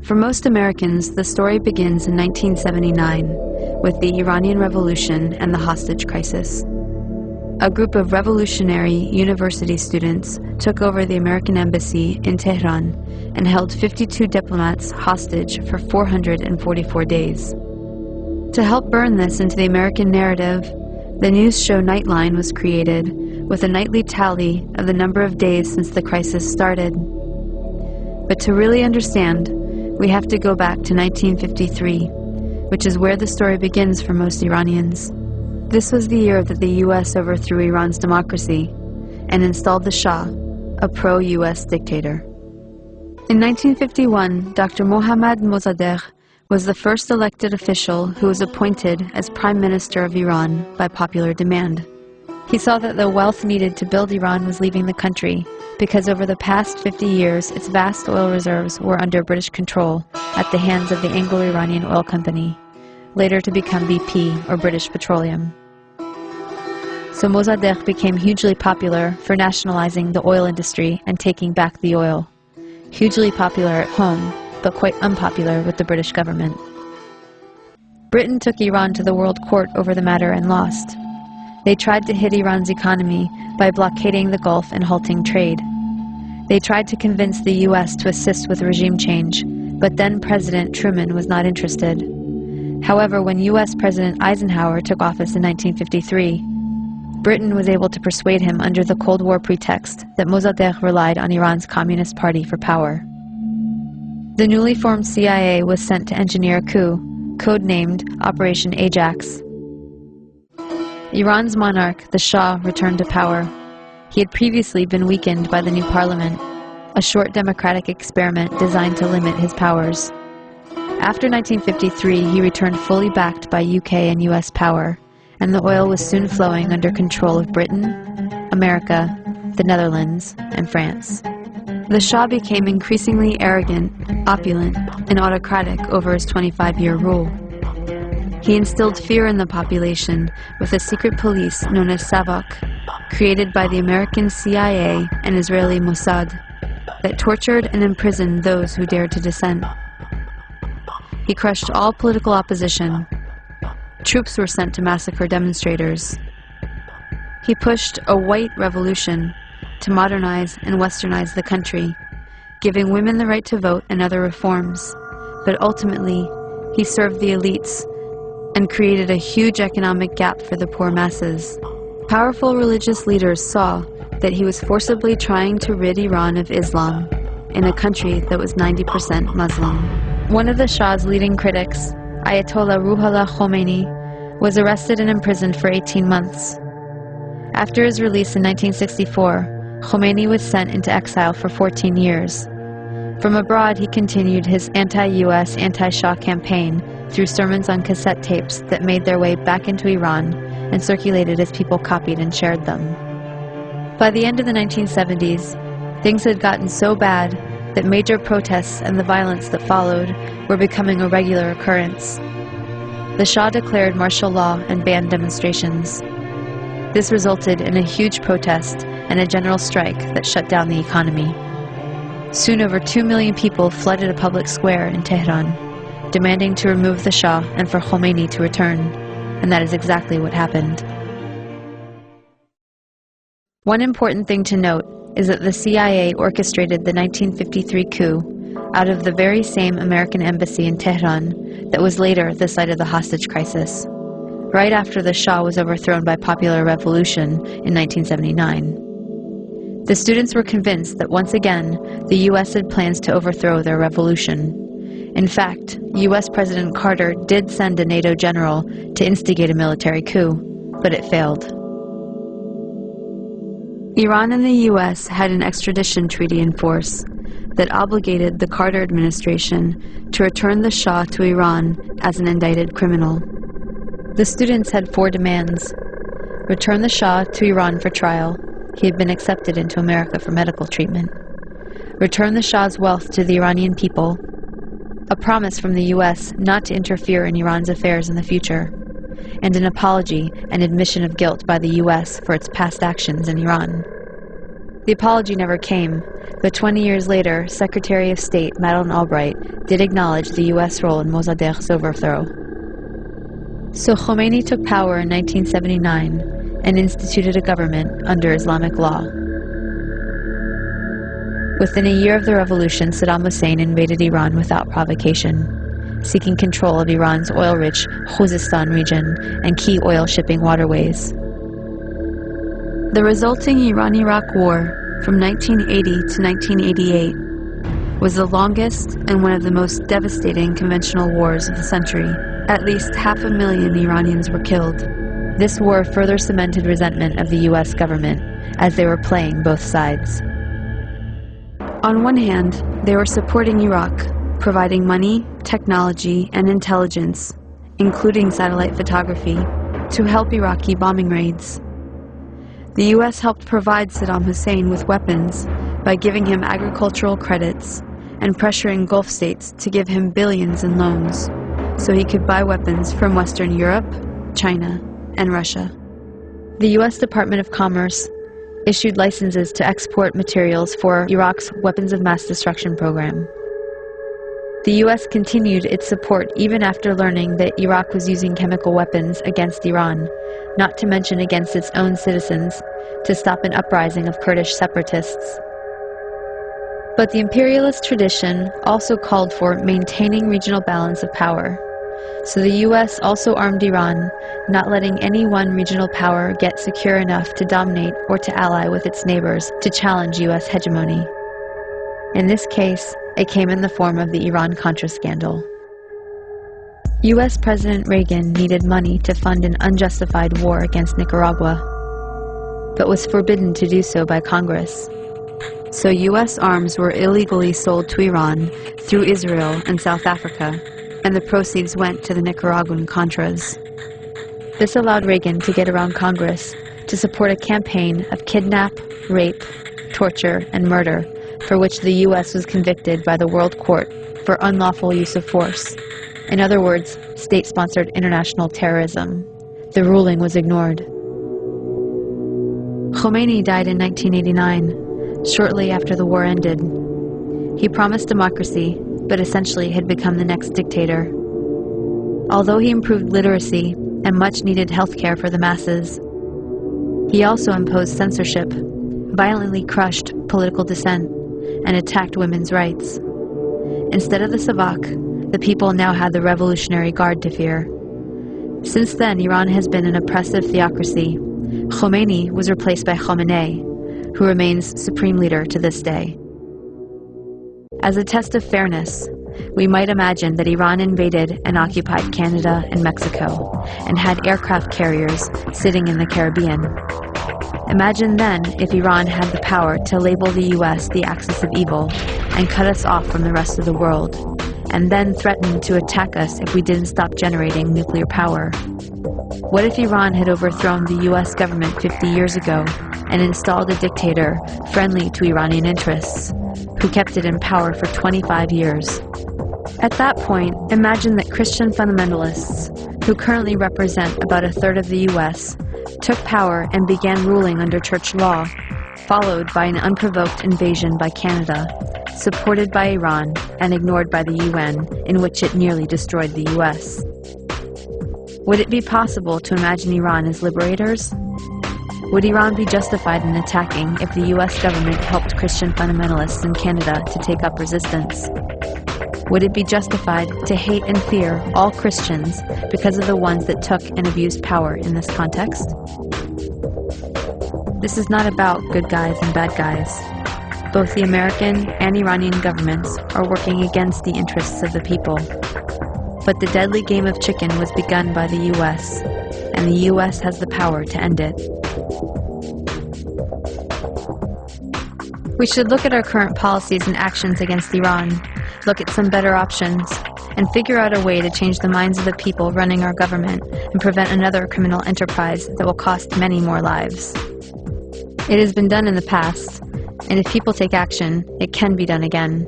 For most Americans, the story begins in 1979 with the Iranian Revolution and the hostage crisis. A group of revolutionary university students took over the American embassy in Tehran and held 52 diplomats hostage for 444 days. To help burn this into the American narrative, the news show Nightline was created with a nightly tally of the number of days since the crisis started. But to really understand, we have to go back to 1953, which is where the story begins for most Iranians. This was the year that the U.S. overthrew Iran's democracy and installed the Shah, a pro-U.S. dictator. In 1951, Dr. Mohammad Mossadegh was the first elected official who was appointed as Prime Minister of Iran by popular demand. He saw that the wealth needed to build Iran was leaving the country because over the past 50 years, its vast oil reserves were under British control at the hands of the Anglo-Iranian Oil Company, later to become BP, or British Petroleum. So Mossadegh became hugely popular for nationalizing the oil industry and taking back the oil. Hugely popular at home, but quite unpopular with the British government. Britain took Iran to the World Court over the matter and lost. They tried to hit Iran's economy by blockading the Gulf and halting trade. They tried to convince the U.S. to assist with regime change, but then President Truman was not interested. However, when U.S. President Eisenhower took office in 1953, Britain was able to persuade him under the Cold War pretext that Mossadegh relied on Iran's Communist Party for power. The newly formed CIA was sent to engineer a coup, codenamed Operation Ajax. Iran's monarch, the Shah, returned to power. He had previously been weakened by the new parliament, a short democratic experiment designed to limit his powers. After 1953, he returned fully backed by UK and US power, and the oil was soon flowing under control of Britain, America, the Netherlands, and France. The Shah became increasingly arrogant, opulent, and autocratic over his 25-year rule. He instilled fear in the population with a secret police known as Savak, created by the American CIA and Israeli Mossad, that tortured and imprisoned those who dared to dissent. He crushed all political opposition. Troops were sent to massacre demonstrators. He pushed a white revolution to modernize and westernize the country, giving women the right to vote and other reforms. But ultimately, he served the elites and created a huge economic gap for the poor masses. Powerful religious leaders saw that he was forcibly trying to rid Iran of Islam in a country that was 90% Muslim. One of the Shah's leading critics, Ayatollah Ruhollah Khomeini, was arrested and imprisoned for 18 months. After his release in 1964, Khomeini was sent into exile for 14 years. From abroad, he continued his anti-US, anti-Shah campaign through sermons on cassette tapes that made their way back into Iran and circulated as people copied and shared them. By the end of the 1970s, things had gotten so bad that major protests and the violence that followed were becoming a regular occurrence. The Shah declared martial law and banned demonstrations. This resulted in a huge protest and a general strike that shut down the economy. Soon over 2 million people flooded a public square in Tehran, demanding to remove the Shah and for Khomeini to return, and that is exactly what happened. One important thing to note is that the CIA orchestrated the 1953 coup out of the very same American embassy in Tehran that was later the site of the hostage crisis, right after the Shah was overthrown by popular revolution in 1979. The students were convinced that once again, the U.S. had plans to overthrow their revolution. In fact, U.S. President Carter did send a NATO general to instigate a military coup, but it failed. Iran and the U.S. had an extradition treaty in force that obligated the Carter administration to return the Shah to Iran as an indicted criminal. The students had 4 demands: return the Shah to Iran for trial. He had been accepted into America for medical treatment. Return the Shah's wealth to the Iranian people. A promise from the U.S. not to interfere in Iran's affairs in the future. And an apology and admission of guilt by the U.S. for its past actions in Iran. The apology never came. But 20 years later, Secretary of State Madeleine Albright did acknowledge the U.S. role in Mossadegh's overthrow. So Khomeini took power in 1979 and instituted a government under Islamic law. Within a year of the revolution, Saddam Hussein invaded Iran without provocation, seeking control of Iran's oil-rich Khuzestan region and key oil shipping waterways. The resulting Iran-Iraq War from 1980 to 1988 was the longest and one of the most devastating conventional wars of the century. At least 500,000 Iranians were killed. This war further cemented resentment of the U.S. government, as they were playing both sides. On one hand, they were supporting Iraq, providing money, technology, and intelligence, including satellite photography, to help Iraqi bombing raids. The U.S. helped provide Saddam Hussein with weapons by giving him agricultural credits and pressuring Gulf states to give him billions in loans so he could buy weapons from Western Europe, China, and Russia. The U.S. Department of Commerce issued licenses to export materials for Iraq's weapons of mass destruction program. The U.S. continued its support even after learning that Iraq was using chemical weapons against Iran, not to mention against its own citizens, to stop an uprising of Kurdish separatists. But the imperialist tradition also called for maintaining regional balance of power. So the U.S. also armed Iran, not letting any one regional power get secure enough to dominate or to ally with its neighbors to challenge U.S. hegemony. In this case, it came in the form of the Iran-Contra scandal. U.S. President Reagan needed money to fund an unjustified war against Nicaragua, but was forbidden to do so by Congress. So U.S. arms were illegally sold to Iran through Israel and South Africa, and the proceeds went to the Nicaraguan Contras. This allowed Reagan to get around Congress to support a campaign of kidnap, rape, torture, and murder for which the U.S. was convicted by the World Court for unlawful use of force. In other words, state-sponsored international terrorism. The ruling was ignored. Khomeini died in 1989, shortly after the war ended. He promised democracy, but essentially had become the next dictator. Although he improved literacy and much-needed health care for the masses, he also imposed censorship, violently crushed political dissent, and attacked women's rights. Instead of the Savak, the people now had the Revolutionary Guard to fear. Since then, Iran has been an oppressive theocracy. Khomeini was replaced by Khamenei, who remains supreme leader to this day. As a test of fairness, we might imagine that Iran invaded and occupied Canada and Mexico, and had aircraft carriers sitting in the Caribbean. Imagine then if Iran had the power to label the U.S. the axis of evil and cut us off from the rest of the world, and then threaten to attack us if we didn't stop generating nuclear power. What if Iran had overthrown the U.S. government 50 years ago and installed a dictator friendly to Iranian interests, who kept it in power for 25 years? At that point, imagine that Christian fundamentalists, who currently represent about a third of the U.S., took power and began ruling under church law, followed by an unprovoked invasion by Canada, supported by Iran and ignored by the UN, in which it nearly destroyed the U.S. Would it be possible to imagine Iran as liberators? Would Iran be justified in attacking if the U.S. government helped Christian fundamentalists in Canada to take up resistance? Would it be justified to hate and fear all Christians because of the ones that took and abused power in this context? This is not about good guys and bad guys. Both the American and Iranian governments are working against the interests of the people. But the deadly game of chicken was begun by the U.S., and the U.S. has the power to end it. We should look at our current policies and actions against Iran, look at some better options, and figure out a way to change the minds of the people running our government and prevent another criminal enterprise that will cost many more lives. It has been done in the past, and if people take action, it can be done again.